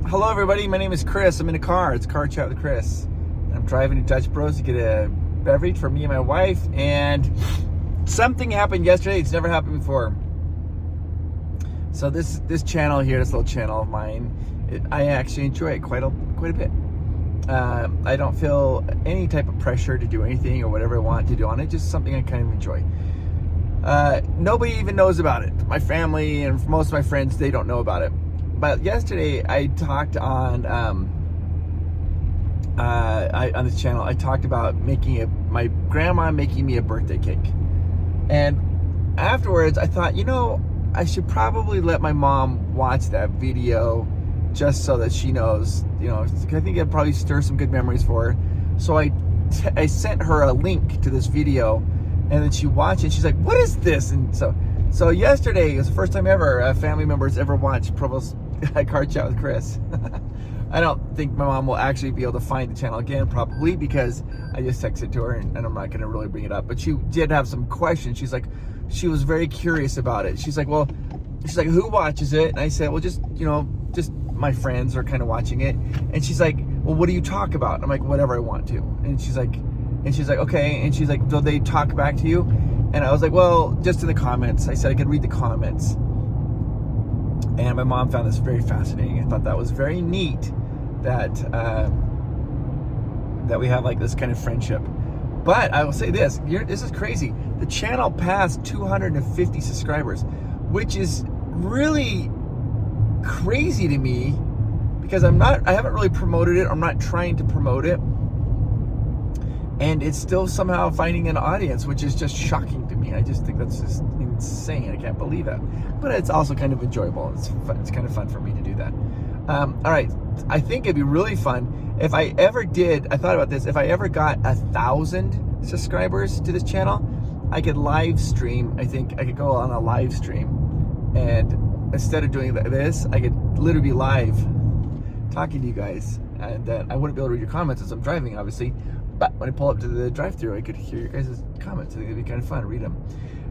Hello everybody, my name is Chris. I'm in a car. It's Car Chat with Chris. I'm driving to Dutch Bros to get a beverage for me and my wife, and something happened yesterday. It's never happened before. So this channel here, this little channel of mine, I actually enjoy it quite a bit. I don't feel any type of pressure to do anything or whatever I want to do on it. Just something I kind of enjoy. Nobody even knows about it. My family and most of my friends, they don't know about it. But yesterday I talked on this channel. I talked about my grandma making me a birthday cake, and afterwards I thought, I should probably let my mom watch that video just so that she knows. I think it'd probably stir some good memories for her. So I sent her a link to this video, and then she watched it. And she's like, "What is this?" And so yesterday was the first time ever a family member's ever watched Provost Car Chat with Chris. I don't think my mom will actually be able to find the channel again, probably because I just texted to her and I'm not going to really bring it up. But she did have some questions. She was very curious about it. She's like, who watches it? And I said, well, just my friends are kind of watching it. And she's like, well, what do you talk about? I'm like, whatever I want to. And she's like, okay. And she's like, do they talk back to you? And I was like, well, just in the comments. I said I could read the comments. And my mom found this very fascinating. I thought that was very neat that we have like this kind of friendship. But I will say this is crazy. The channel passed 250 subscribers, which is really crazy to me because I haven't really promoted it. I'm not trying to promote it. And it's still somehow finding an audience, which is just shocking to me. I just think that's just insane. I can't believe that. But it's also kind of enjoyable. It's kind of fun for me to do that. All right. I think it'd be really fun if I thought about this, if I ever got 1,000 subscribers to this channel, I could live stream. I think I could go on a live stream, and instead of doing this, I could literally be live talking to you guys. And I wouldn't be able to read your comments as I'm driving, obviously. But when I pull up to the drive-thru, I could hear your guys' comments. I think it'd be kind of fun to read them.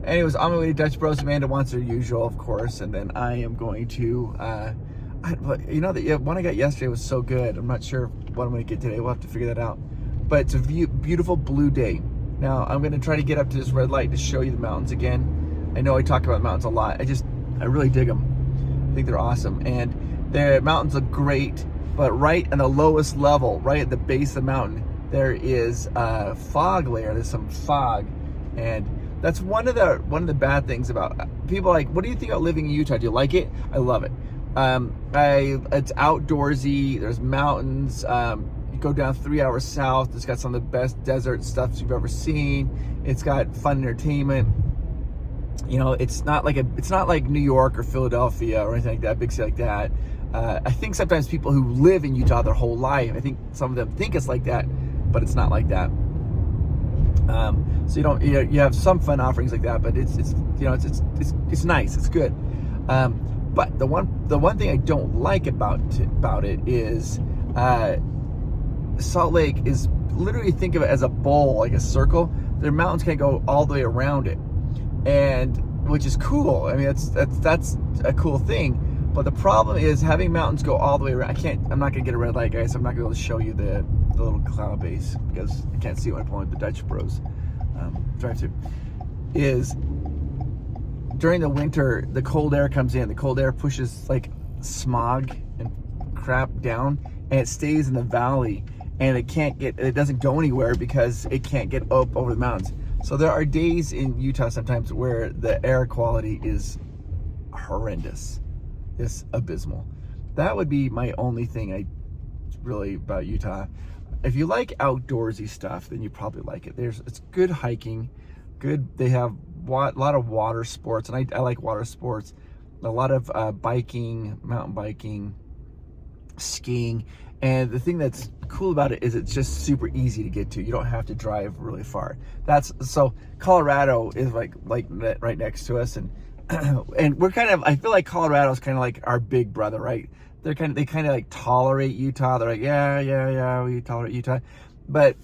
Anyways, on my way to Dutch Bros. Amanda wants her usual, of course, and then I am going to. The one I got yesterday was so good. I'm not sure what I'm going to get today. We'll have to figure that out. But it's a beautiful blue day. Now I'm going to try to get up to this red light to show you the mountains again. I know I talk about mountains a lot. I really dig them. I think they're awesome, and the mountains look great. But right in the lowest level, right at the base of the mountain, there is a fog layer. There's some fog, and that's one of the bad things about people. Like, what do you think about living in Utah? Do you like it? I love it. It's outdoorsy. There's mountains. You go down 3 hours south. It's got some of the best desert stuff you've ever seen. It's got fun entertainment. It's not like New York or Philadelphia or anything like that, big city like that. I think sometimes people who live in Utah their whole life, I think some of them think it's like that, but it's not like that. So you have some fun offerings like that, but it's nice, it's good. But the one thing I don't like about it is Salt Lake is literally, think of it as a bowl, like a circle. Their mountains can't go all the way around it, and which is cool. I mean, that's a cool thing. But the problem is having mountains go all the way around. I'm not gonna get a red light, guys. So I'm not gonna be able to show you the little cloud base because I can't see it when I'm pulling the Dutch Bros drive-thru. Is during the winter, the cold air comes in. The cold air pushes like smog and crap down, and it stays in the valley, and it doesn't go anywhere because it can't get up over the mountains. So there are days in Utah sometimes where the air quality is horrendous. It's abysmal. That would be my only thing really about Utah. If you like outdoorsy stuff, then you probably like it. It's good hiking, good. They have a lot of water sports, and I like water sports. A lot of biking, mountain biking, skiing, and the thing that's cool about it is it's just super easy to get to. You don't have to drive really far. So Colorado is like right next to us, and we're I feel like Colorado's kind of like our big brother, right? They kind of like tolerate Utah. They're like, yeah, we tolerate Utah. But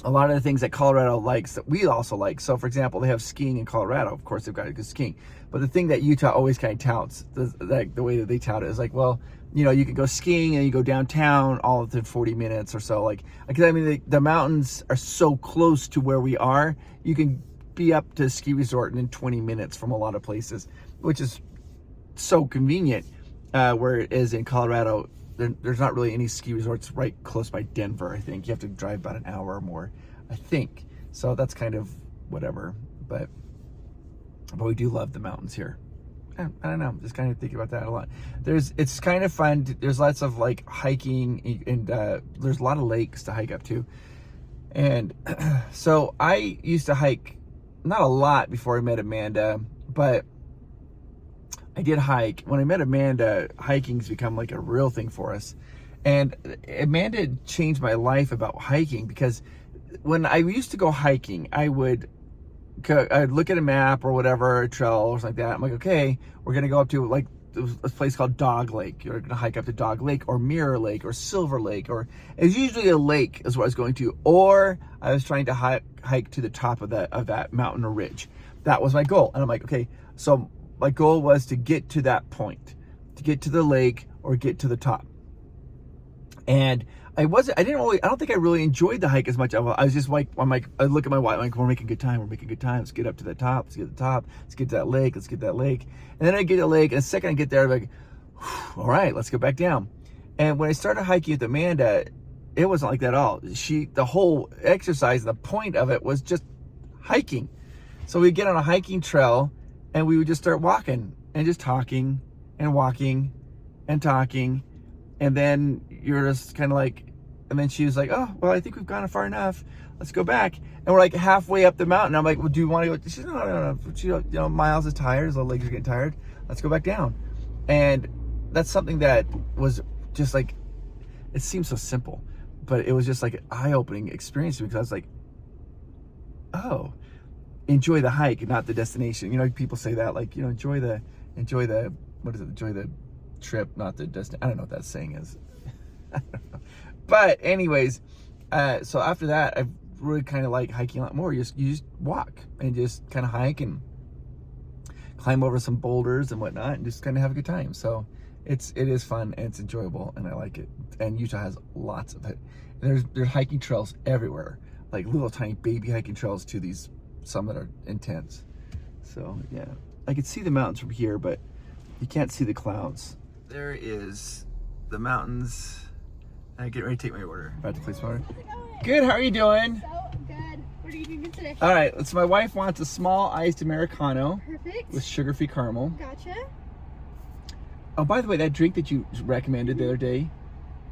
a lot of the things that Colorado likes that we also like. So for example, they have skiing in Colorado. Of course, they've got good skiing. But the thing that Utah always kind of touts, the way that they tout it is like, well, you know, you could go skiing and you go downtown all within 40 minutes or so. Like I mean, the mountains are so close to where we are. You can be up to a ski resort in 20 minutes from a lot of places, which is so convenient. Where it is in Colorado, there's not really any ski resorts right close by Denver. I think you have to drive about an hour or more, I think. So that's kind of whatever. But we do love the mountains here. I don't know, just kind of thinking about that a lot. It's kind of fun. There's lots of like hiking, and there's a lot of lakes to hike up to. And so I used to hike, not a lot before I met Amanda, but I did hike. When I met Amanda, hiking's become like a real thing for us. And Amanda changed my life about hiking, because when I used to go hiking, I'd look at a map or whatever, a trail or something like that. I'm like, okay, we're gonna go up to like a place called Dog Lake. You're gonna hike up to Dog Lake or Mirror Lake or Silver Lake, or it's usually a lake is what I was going to, or I was trying to hike to the top of that mountain or ridge. That was my goal. And I'm like, okay, so my goal was to get to that point, to get to the lake or get to the top. And I don't think I really enjoyed the hike as much. I was just like, I look at my watch, like, we're making good time. Let's get up to the top. Let's get to the top. Let's get to that lake. And then I get to the lake, and the second I get there, I'm like, all right, let's go back down. And when I started hiking with Amanda, it wasn't like that at all. The whole exercise, the point of it was just hiking. So we'd get on a hiking trail, and we would just start walking and just talking and walking and talking. And then you're just kind of like, and then she was like, oh, well, I think we've gone far enough. Let's go back. And we're like halfway up the mountain. I'm like, well, do you want to go? She said, no. She, you know, Miles is tired. His legs are getting tired. Let's go back down. And that's something that was just like, it seems so simple, but it was just like an eye-opening experience, because I was like, oh, enjoy the hike and not the destination. You know, people say that, like, you know, enjoy the trip, not the destination. I don't know what that saying is. I don't know. But anyways, so after that, I really kind of like hiking a lot more. You just walk and just kind of hike and climb over some boulders and whatnot, and just kind of have a good time. So it is fun, and it's enjoyable, and I like it. And Utah has lots of it. And there's hiking trails everywhere, like little tiny baby hiking trails to these, some that are intense. So yeah, I could see the mountains from here, but you can't see the clouds. There is the mountains. I get ready to take my order. About to place my order. Good, how are you doing? So good. What are you doing today? All right, so my wife wants a small iced Americano. Perfect. With sugar-free caramel. Gotcha. Oh, by the way, that drink that you recommended the other day,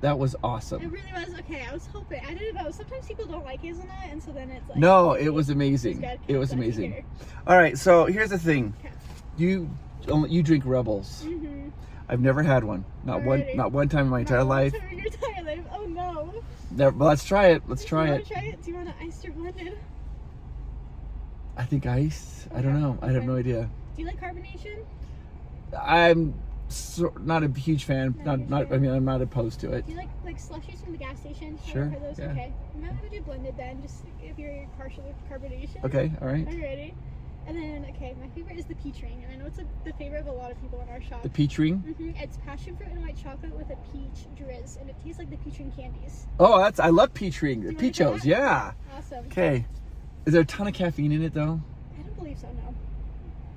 that was awesome. It really was. Okay, I was hoping. I didn't know. Sometimes people don't like hazelnut, and so then it's like... No, it was amazing. It was amazing. All right, so here's the thing. Okay. You drink Rebels. Mm-hmm. I've never had one. Not one time in my entire life. In your entire life. Oh no. Never, well, let's try it. Let's try it. Try it. Do you want it iced or blended? I think iced. Okay. I don't know. I have no idea. Do you like carbonation? I'm not a huge fan. Not. I mean, I'm not opposed to it. Do you like slushies from the gas station? Sure. Those? Yeah. Okay. I'm not gonna do blended then. Just if you're partial with carbonation. Okay. All right. Are you ready? And then, okay, my favorite is the peach ring, and I know it's the favorite of a lot of people in our shop. The peach ring? Mm-hmm. It's passion fruit and white chocolate with a peach drizz, and it tastes like the peach ring candies. Oh, I love peach ring. The Peachos, yeah. Awesome. Okay. Is there a ton of caffeine in it, though? I don't believe so, no.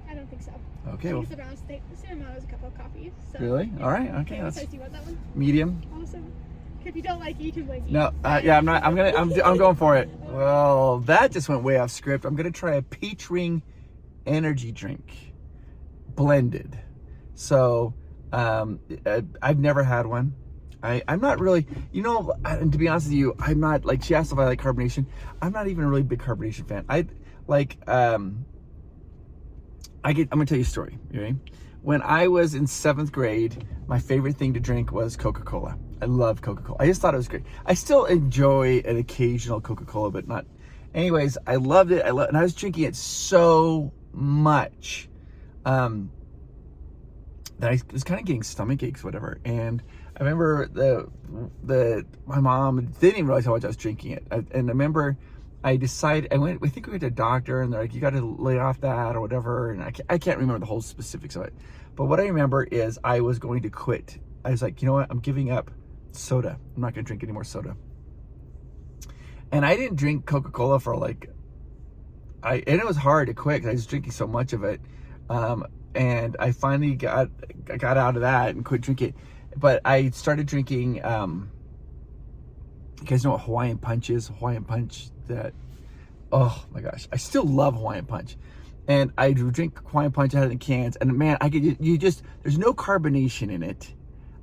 I don't think so. Okay. I think it's the same amount as a cup of coffee. So, really? Yeah. All right. Okay. What size do you want that one? Medium. Awesome. If you don't like it, you can blame me. No, yeah, I'm not. I'm going for it. Well, that just went way off script. I'm gonna try a peach ring energy drink, blended. So, I've never had one. I'm not really, you know, and to be honest with you, I'm not, like, she asked if I like carbonation. I'm not even a really big carbonation fan. I'm gonna tell you a story. You ready? When I was in 7th grade, my favorite thing to drink was Coca-Cola. I love Coca-Cola. I just thought it was great. I still enjoy an occasional Coca-Cola, but not. Anyways, I loved it. And I was drinking it so much that I was kind of getting stomach aches, whatever. And I remember my mom didn't even realize how much I was drinking it. And I remember I think we went to a doctor, and they're like, you got to lay off that or whatever. And I can't remember the whole specifics of it. But what I remember is I was going to quit I was like, you know what? I'm giving up soda. I'm not going to drink any more soda. And I didn't drink Coca-Cola for like, and it was hard to quit because I was drinking so much of it. And I finally got out of that and quit drinking. But I started drinking, you guys know what Hawaiian Punch is? Hawaiian Punch, that, oh my gosh, I still love Hawaiian Punch. And I drink Hawaiian Punch out of the cans, and man, I could, there's no carbonation in it.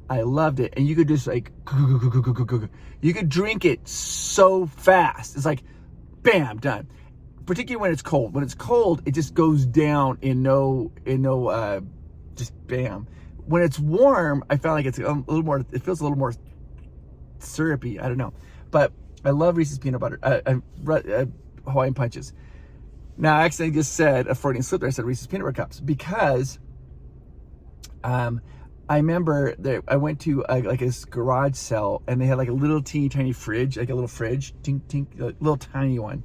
I loved it. And you could just like, you could drink it so fast. It's like, bam, done. Particularly when it's cold. When it's cold, it just goes down in no, just bam. When it's warm, I found like it's a little more, it feels a little more syrupy. I don't know. But I love Reese's Peanut Butter, Hawaiian Punches. Now, I accidentally just said a Freudian slip there. I said Reese's Peanut Butter Cups because I remember that I went to like this garage sale, and they had like a little teeny tiny fridge, like a little fridge, little tiny one,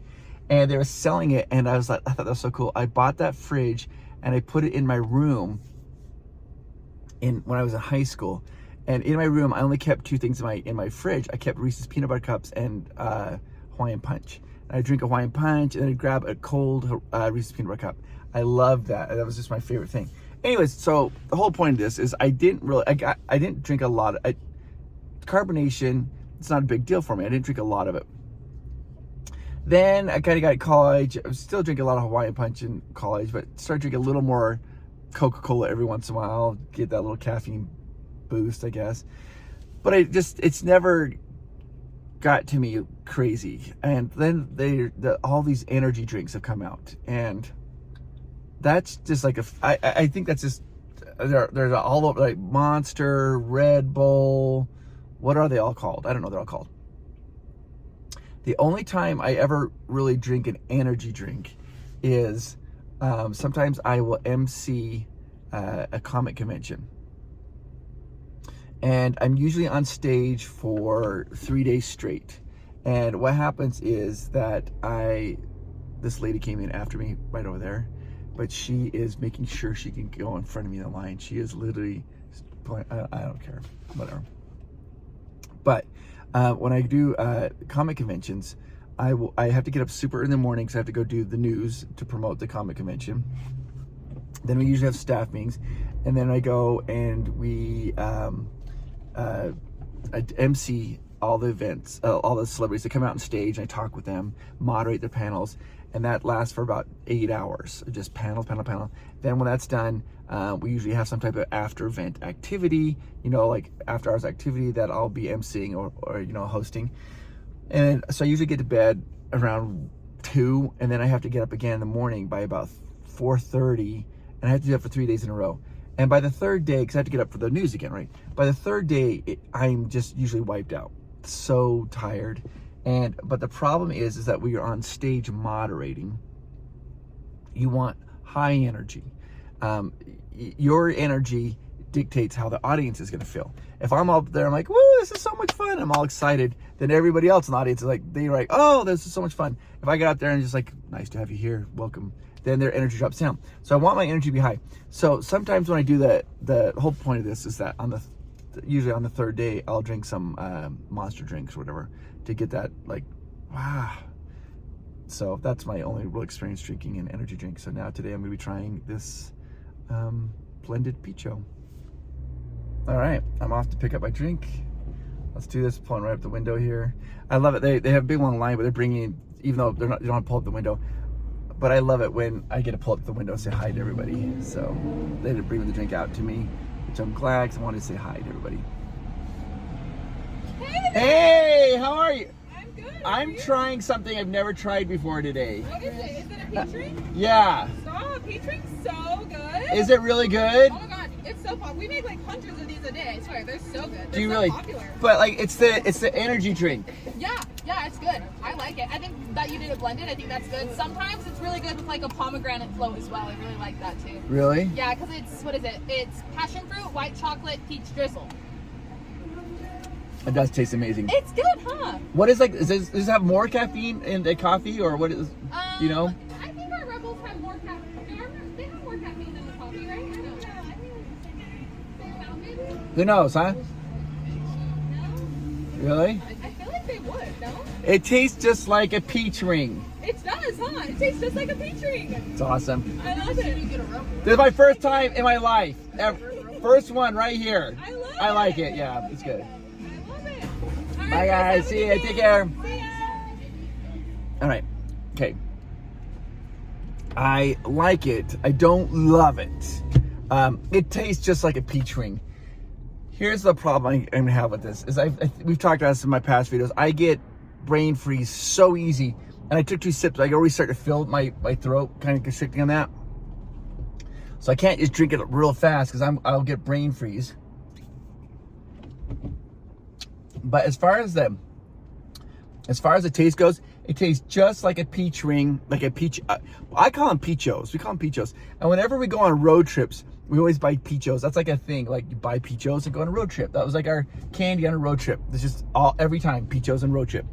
and they were selling it, and I thought that was so cool. I bought that fridge and I put it in my room when I was in high school, and in my room I only kept two things in my fridge. I kept Reese's Peanut Butter Cups and Hawaiian Punch. And I'd drink a Hawaiian Punch, and I'd grab a cold Reese's Peanut Butter Cup. I loved that. That was just my favorite thing. Anyways, so the whole point of this is I didn't drink a lot of carbonation. It's not a big deal for me. I didn't drink a lot of it. Then I kind of got to college. I was still drinking a lot of Hawaiian Punch in college, but started drinking a little more Coca-Cola every once in a while. Get that little caffeine boost, I guess. But it's never got to me crazy. And then all these energy drinks have come out, and that's just like I think that's just, there's all over, like Monster, Red Bull, what are they all called? I don't know what they're all called. The only time I ever really drink an energy drink is sometimes I will MC a comic convention. And I'm usually on stage for 3 days straight. And what happens is that this lady came in after me right over there, but she is making sure she can go in front of me in the line. She is literally, I don't care, whatever. But when I do comic conventions, I have to get up super early in the morning because I have to go do the news to promote the comic convention. Then we usually have staff meetings, and then I go and we MC all the events, all the celebrities that come out on stage, and I talk with them, moderate their panels, and that lasts for about 8 hours, just panel. Then when that's done, we usually have some type of after event activity, like after hours activity that I'll be emceeing or hosting. And so I usually get to bed around 2, and then I have to get up again in the morning by about 4:30, and I have to do that for 3 days in a row. And by the third day, because I have to get up for the news again, right? By the third day, I'm just usually wiped out. So tired. But the problem is that when you're on stage moderating, you want high energy. Your energy dictates how the audience is going to feel. If I'm up there, I'm like, woo, this is so much fun, I'm all excited, then everybody else in the audience is like, they're like, oh, this is so much fun. If I get out there and just like, nice to have you here, welcome, then their energy drops down. So I want my energy to be high. So sometimes when I do that, the whole point of this is that usually on the third day, I'll drink some Monster drinks or whatever to get that like, wow. So that's my only real experience drinking an energy drink. So now today I'm gonna be trying this blended Picho. All right, I'm off to pick up my drink. Let's do this, pulling right up the window here. I love it. They have a big long line, but they're bringing, even though they don't want to pull up the window, but I love it when I get to pull up the window and say hi to everybody. So they had to bring the drink out to me, which I'm glad because I wanted to say hi to everybody. Hey, how are you? I'm good. I'm trying something I've never tried before today. What is it? Is it a peach drink? Yeah. Stop. Peach drink's so good. Is it really good? Oh my god, it's so fun. We make like hundreds of these a day. I swear, they're so good. They're Do you so really? popular. But like, it's the energy drink. Yeah, it's good. I like it. I think that you did it blended. I think that's good. Sometimes it's really good with like a pomegranate float as well. I really like that too. Really? Yeah, because it's, what is it? It's passion fruit, white chocolate, peach drizzle. It does taste amazing. It's good, huh? What is like? Does it have more caffeine in the coffee, or what is? You know? I think our Rebels have more caffeine. They have more caffeine than the coffee, right? I don't know. Maybe. Who knows, huh? Really? I feel like they would, no? It tastes just like a peach ring. It does, huh? It tastes just like a peach ring. It's awesome. I love it. This is my first time in my life. First one right here. I love I like it. Yeah, it's good. I love it. All Bye right, guys. have a See good ya. day. Take care. See ya. All right. Okay. I like it. I don't love it. It tastes just like a peach ring. Here's the problem I'm gonna have with this is we've talked about this in my past videos. I get brain freeze so easy, and I took 2 sips. I already start to feel my throat kind of constricting on that. So I can't just drink it real fast because I'll get brain freeze. But as far as the taste goes, it tastes just like a peach ring, like a peach. I call them peachos. We call them peachos. And whenever we go on road trips, we always buy peachos. That's like a thing. Like you buy peachos and go on a road trip. That was like our candy on a road trip. It's just every time peachos and road trip.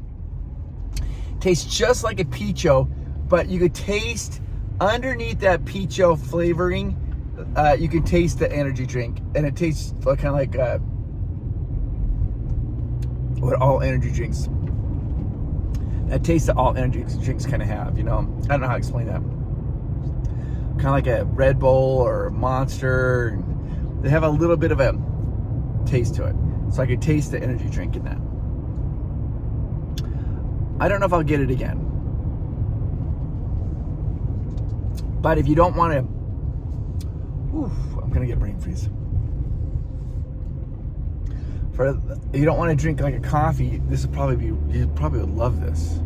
Tastes just like a peacho, but you could taste underneath that peacho flavoring. You can taste the energy drink, and it tastes kind of like what all energy drinks. That taste that all energy drinks kind of have, you know. I don't know how to explain that. Kind of like a Red Bull or a Monster. They have a little bit of a taste to it. So I could taste the energy drink in that. I don't know if I'll get it again. But if you don't want to, I'm going to get brain freeze. If you don't want to drink like a coffee, this would probably be, you probably would love this.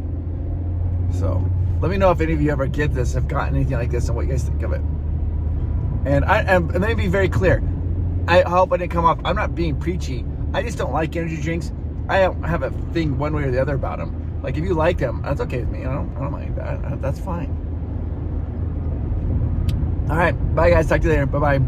So let me know if any of you ever get this, have gotten anything like this, and what you guys think of it. And let me be very clear. I hope I didn't come off, I'm not being preachy. I just don't like energy drinks. I don't have a thing one way or the other about them. Like if you like them, that's okay with me. I don't mind that. That's fine. All right, bye guys. Talk to you later. Bye bye.